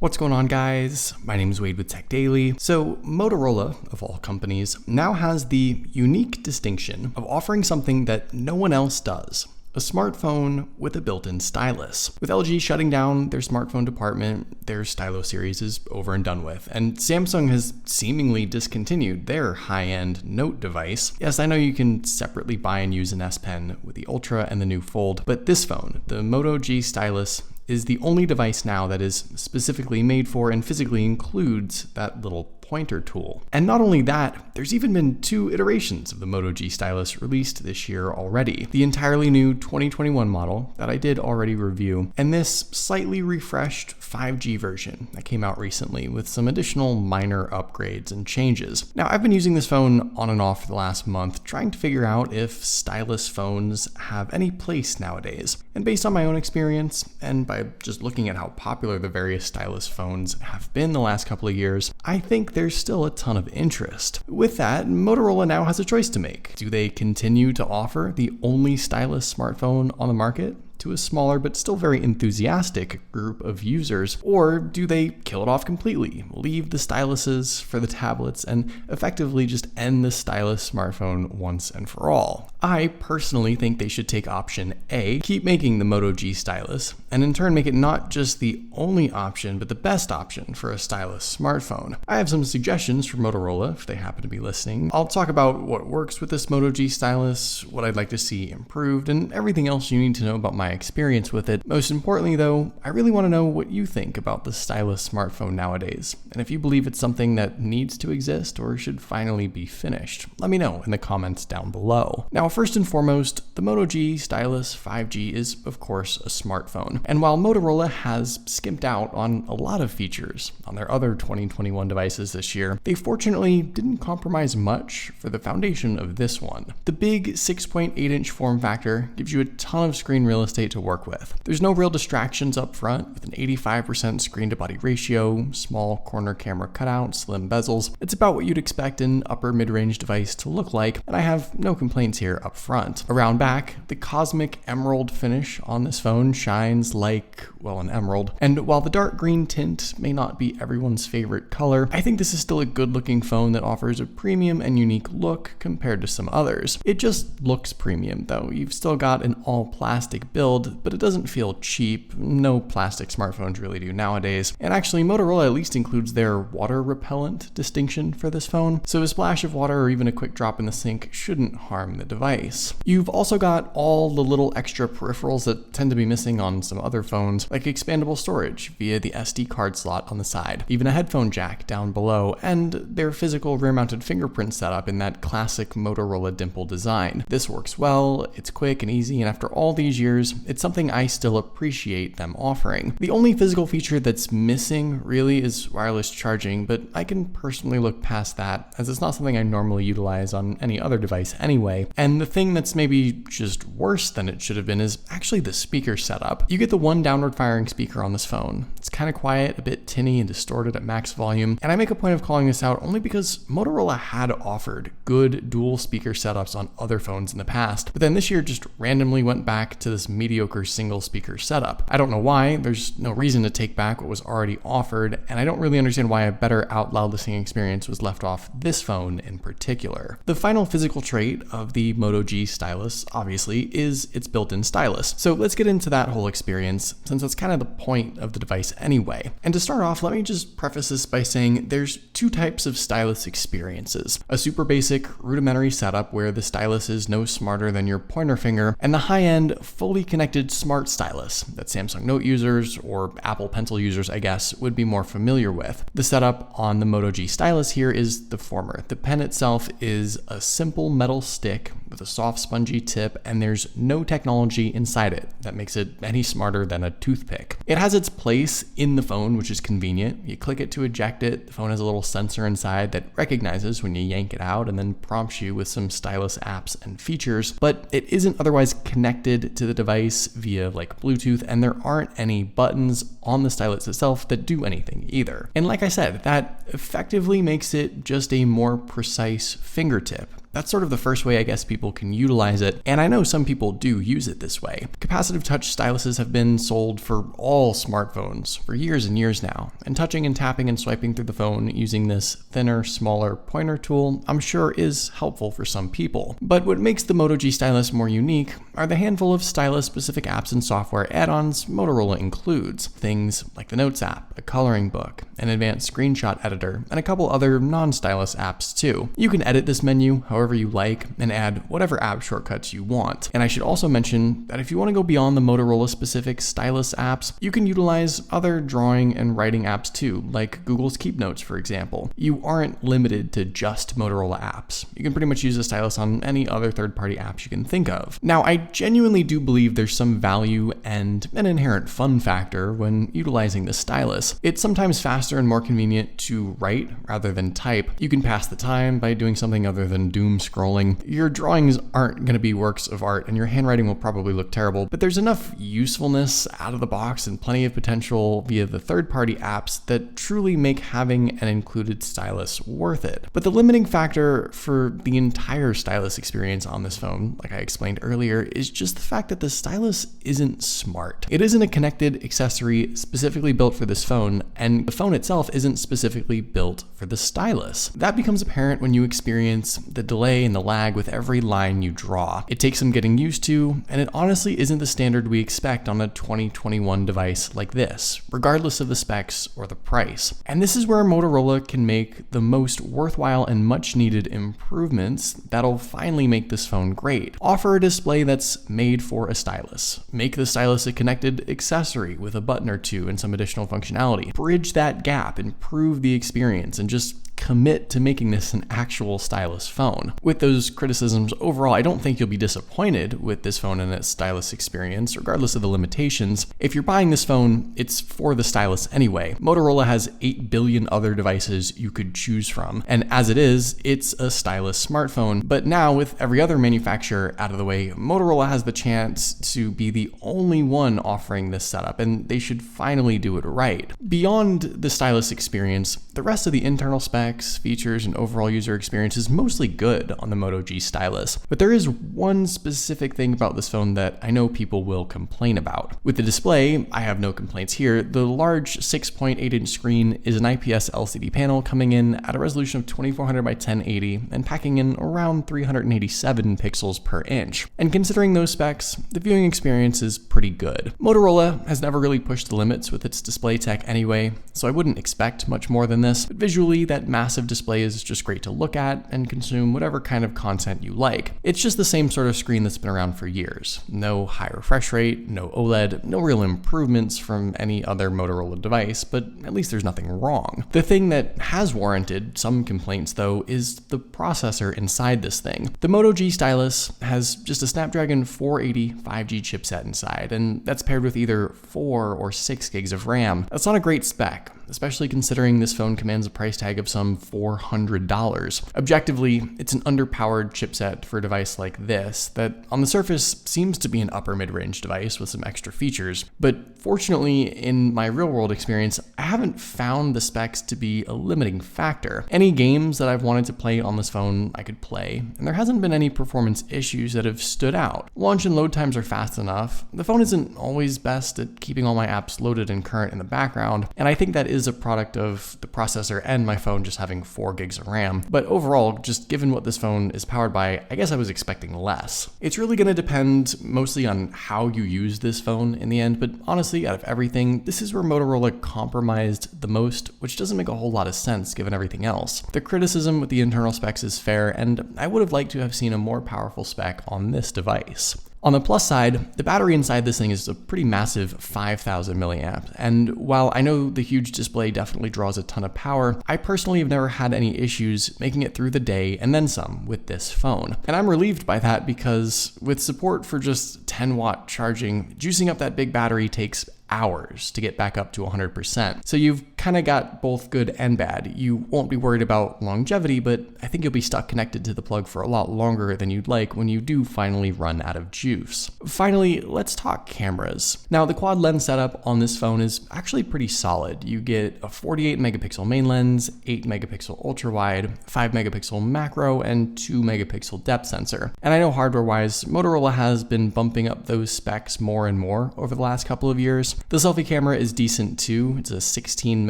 What's going on, guys? My name is Wade with Tech Daily. So Motorola, of all companies, now has the unique distinction of offering something that no one else does. A smartphone with a built-in stylus. With LG shutting down their smartphone department, their Stylus series is over and done with, and Samsung has seemingly discontinued their high-end Note device. Yes, I know you can separately buy and use an S Pen with the Ultra and the new Fold, but this phone, the Moto G Stylus, is the only device now that is specifically made for and physically includes that little pointer tool. And not only that, there's even been 2 iterations of the Moto G Stylus released this year already. The entirely new 2021 model that I did already review, and this slightly refreshed 5G version that came out recently with some additional minor upgrades and changes. Now, I've been using this phone on and off for the last month, trying to figure out if stylus phones have any place nowadays. And based on my own experience, and by just looking at how popular the various stylus phones have been the last couple of years, I think there's still a ton of interest. With that, Motorola now has a choice to make. Do they continue to offer the only stylus smartphone on the market to a smaller but still very enthusiastic group of users, or do they kill it off completely, leave the styluses for the tablets, and effectively just end the stylus smartphone once and for all? I personally think they should take option A, keep making the Moto G stylus, and in turn make it not just the only option, but the best option for a stylus smartphone. I have some suggestions for Motorola if they happen to be listening. I'll talk about what works with this Moto G stylus, what I'd like to see improved, and everything else you need to know about my experience with it. Most importantly though, I really want to know what you think about the stylus smartphone nowadays, and if you believe it's something that needs to exist or should finally be finished. Let me know in the comments down below. Now, first and foremost, the Moto G Stylus 5G is of course a smartphone, and while Motorola has skimped out on a lot of features on their other 2021 devices this year, they fortunately didn't compromise much for the foundation of this one. The big 6.8-inch form factor gives you a ton of screen real estate to work with. There's no real distractions up front, with an 85% screen to body ratio, small corner camera cutout, slim bezels. It's about what you'd expect an upper mid-range device to look like, and I have no complaints here up front. Around back, the cosmic emerald finish on this phone shines like, well, an emerald, and while the dark green tint may not be everyone's favorite color, I think this is still a good looking phone that offers a premium and unique look compared to some others. It just looks premium though. You've still got an all plastic build, but it doesn't feel cheap. No plastic smartphones really do nowadays. And actually, Motorola at least includes their water repellent distinction for this phone, so a splash of water or even a quick drop in the sink shouldn't harm the device. You've also got all the little extra peripherals that tend to be missing on some other phones, like expandable storage via the SD card slot on the side, even a headphone jack down below, and their physical rear-mounted fingerprint setup in that classic Motorola dimple design. This works well, it's quick and easy, and after all these years, it's something I still appreciate them offering. The only physical feature that's missing really is wireless charging, but I can personally look past that, as it's not something I normally utilize on any other device anyway. And the thing that's maybe just worse than it should have been is actually the speaker setup. You get the one downward firing speaker on this phone. It's kind of quiet, a bit tinny and distorted at max volume, and I make a point of calling this out only because Motorola had offered good dual speaker setups on other phones in the past, but then this year just randomly went back to this mediocre single speaker setup. I don't know why, there's no reason to take back what was already offered, and I don't really understand why a better out loud listening experience was left off this phone in particular. The final physical trait of the Moto G Stylus, obviously, is its built-in stylus. So let's get into that whole experience, since that's kind of the point of the device anyway. And to start off, let me just preface this by saying there's 2 types of stylus experiences. A super basic, rudimentary setup where the stylus is no smarter than your pointer finger, and the high-end, fully connected smart stylus that Samsung Note users, or Apple Pencil users, I guess, would be more familiar with. The setup on the Moto G Stylus here is the former. The pen itself is a simple metal stick with a soft spongy tip, and there's no technology inside it that makes it any smarter than a toothpick. It has its place in the phone, which is convenient. You click it to eject it, the phone has a little sensor inside that recognizes when you yank it out and then prompts you with some stylus apps and features, but it isn't otherwise connected to the device via like Bluetooth, and there aren't any buttons on the stylus itself that do anything either. And like I said, that effectively makes it just a more precise fingertip. That's sort of the first way I guess people can utilize it, and I know some people do use it this way. Capacitive touch styluses have been sold for all smartphones for years and years now, and touching and tapping and swiping through the phone using this thinner, smaller pointer tool I'm sure is helpful for some people. But what makes the Moto G stylus more unique are the handful of stylus-specific apps and software add-ons Motorola includes. Things like the Notes app, a coloring book, an advanced screenshot editor, and a couple other non-stylus apps too. You can edit this menu however you like and add whatever app shortcuts you want. And I should also mention that if you want to go beyond the Motorola-specific stylus apps, you can utilize other drawing and writing apps too, like Google's Keep Notes, for example. You aren't limited to just Motorola apps. You can pretty much use a stylus on any other third-party apps you can think of. Now, I genuinely do believe there's some value and an inherent fun factor when utilizing the stylus. It's sometimes faster and more convenient to write rather than type. You can pass the time by doing something other than doom scrolling. Your drawings aren't going to be works of art and your handwriting will probably look terrible, but there's enough usefulness out of the box and plenty of potential via the third-party apps that truly make having an included stylus worth it. But the limiting factor for the entire stylus experience on this phone, like I explained earlier, is just the fact that the stylus isn't smart. It isn't a connected accessory specifically built for this phone, and the phone itself isn't specifically built for the stylus. That becomes apparent when you experience the delay and the lag with every line you draw. It takes some getting used to, and it honestly isn't the standard we expect on a 2021 device like this, regardless of the specs or the price. And this is where Motorola can make the most worthwhile and much needed improvements that'll finally make this phone great. Offer a display that's made for a stylus. Make the stylus a connected accessory with a button or two and some additional functionality. Bridge that gap, improve the experience, and just commit to making this an actual stylus phone. With those criticisms overall, I don't think you'll be disappointed with this phone and its stylus experience, regardless of the limitations. If you're buying this phone, it's for the stylus anyway. Motorola has 8 billion other devices you could choose from, and as it is, it's a stylus smartphone. But now, with every other manufacturer out of the way, Motorola has the chance to be the only one offering this setup, and they should finally do it right. Beyond the stylus experience, the rest of the internal specs, features, and overall user experience is mostly good on the Moto G stylus. But there is one specific thing about this phone that I know people will complain about. With the display, I have no complaints here. The large 6.8-inch screen is an IPS LCD panel coming in at a resolution of 2400 by 1080 and packing in around 387 pixels per inch. And considering those specs, the viewing experience is pretty good. Motorola has never really pushed the limits with its display tech anyway, so I wouldn't expect much more than this. But visually, that massive display is just great to look at and consume whatever kind of content you like. It's just the same sort of screen that's been around for years. No high refresh rate, no OLED, no real improvements from any other Motorola device, but at least there's nothing wrong. The thing that has warranted some complaints though is the processor inside this thing. The Moto G stylus has just a Snapdragon 480 5G chipset inside, and that's paired with either 4 or 6 gigs of RAM. That's not a great spec, especially considering this phone commands a price tag of some $400. Objectively, it's an underpowered chipset for a device like this that on the surface seems to be an upper mid-range device with some extra features, but fortunately in my real-world experience, I haven't found the specs to be a limiting factor. Any games that I've wanted to play on this phone, I could play, and there hasn't been any performance issues that have stood out. Launch and load times are fast enough. The phone isn't always best at keeping all my apps loaded and current in the background, and I think that is a product of the processor and my phone just having 4 gigs of RAM. But overall, just given what this phone is powered by, I guess I was expecting less. It's really going to depend mostly on how you use this phone in the end, but honestly, out of everything, this is where Motorola compromised the most, which doesn't make a whole lot of sense given everything else. The criticism with the internal specs is fair, and I would have liked to have seen a more powerful spec on this device. On the plus side, the battery inside this thing is a pretty massive 5,000 milliamp, and while I know the huge display definitely draws a ton of power, I personally have never had any issues making it through the day and then some with this phone. And I'm relieved by that because with support for just 10-watt charging, juicing up that big battery takes hours to get back up to 100%. So you've kind of got both good and bad. You won't be worried about longevity, but I think you'll be stuck connected to the plug for a lot longer than you'd like when you do finally run out of juice. Finally, let's talk cameras. Now, the quad lens setup on this phone is actually pretty solid. You get a 48 megapixel main lens, 8 megapixel ultra wide, 5 megapixel macro, and 2 megapixel depth sensor. And I know hardware-wise, Motorola has been bumping up those specs more and more over the last couple of years. The selfie camera is decent too. It's a 16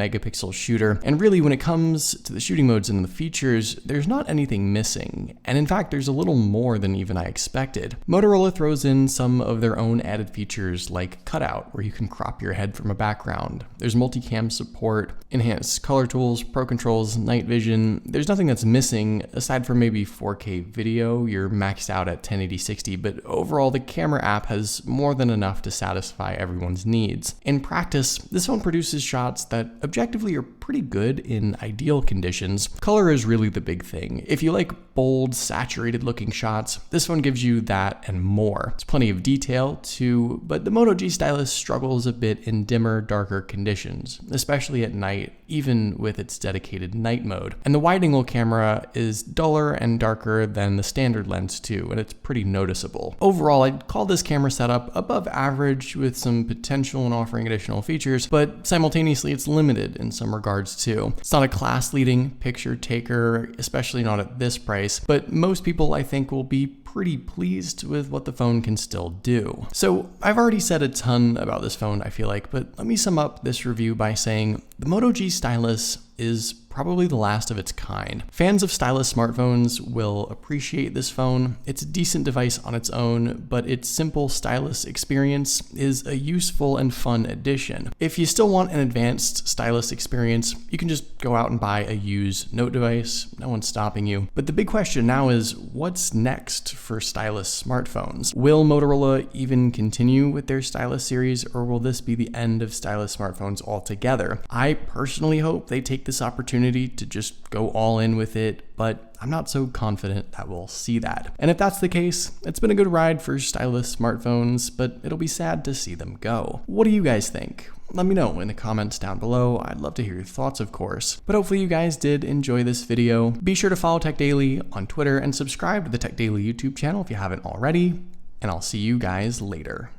megapixel shooter, and really when it comes to the shooting modes and the features, there's not anything missing. And in fact, there's a little more than even I expected. Motorola throws in some of their own added features like cutout, where you can crop your head from a background. There's multicam support, enhanced color tools, pro controls, night vision. There's nothing that's missing aside from maybe 4K video. You're maxed out at 1080/60, but overall the camera app has more than enough to satisfy everyone's needs. In practice, this phone produces shots that objectively are pretty good in ideal conditions. Color is really the big thing. If you like bold, saturated looking shots, this phone gives you that and more. There's plenty of detail too, but the Moto G Stylus struggles a bit in dimmer, darker conditions, especially at night, even with its dedicated night mode. And the wide-angle camera is duller and darker than the standard lens too, and it's pretty noticeable. Overall, I'd call this camera setup above average with some potential in offering additional features, but simultaneously it's limited in some regards too. It's not a class-leading picture taker, especially not at this price, but most people I think will be pretty pleased with what the phone can still do. So I've already said a ton about this phone, I feel like, but let me sum up this review by saying the Moto G Stylus is probably the last of its kind. Fans of stylus smartphones will appreciate this phone. It's a decent device on its own, but its simple stylus experience is a useful and fun addition. If you still want an advanced stylus experience, you can just go out and buy a used Note device. No one's stopping you. But the big question now is, what's next for stylus smartphones? Will Motorola even continue with their stylus series, or will this be the end of stylus smartphones altogether? I personally hope they take this opportunity to just go all in with it, but I'm not so confident that we'll see that. And if that's the case, it's been a good ride for stylus smartphones, but it'll be sad to see them go. What do you guys think? Let me know in the comments down below. I'd love to hear your thoughts, of course. But hopefully you guys did enjoy this video. Be sure to follow Tech Daily on Twitter and subscribe to the Tech Daily YouTube channel if you haven't already, and I'll see you guys later.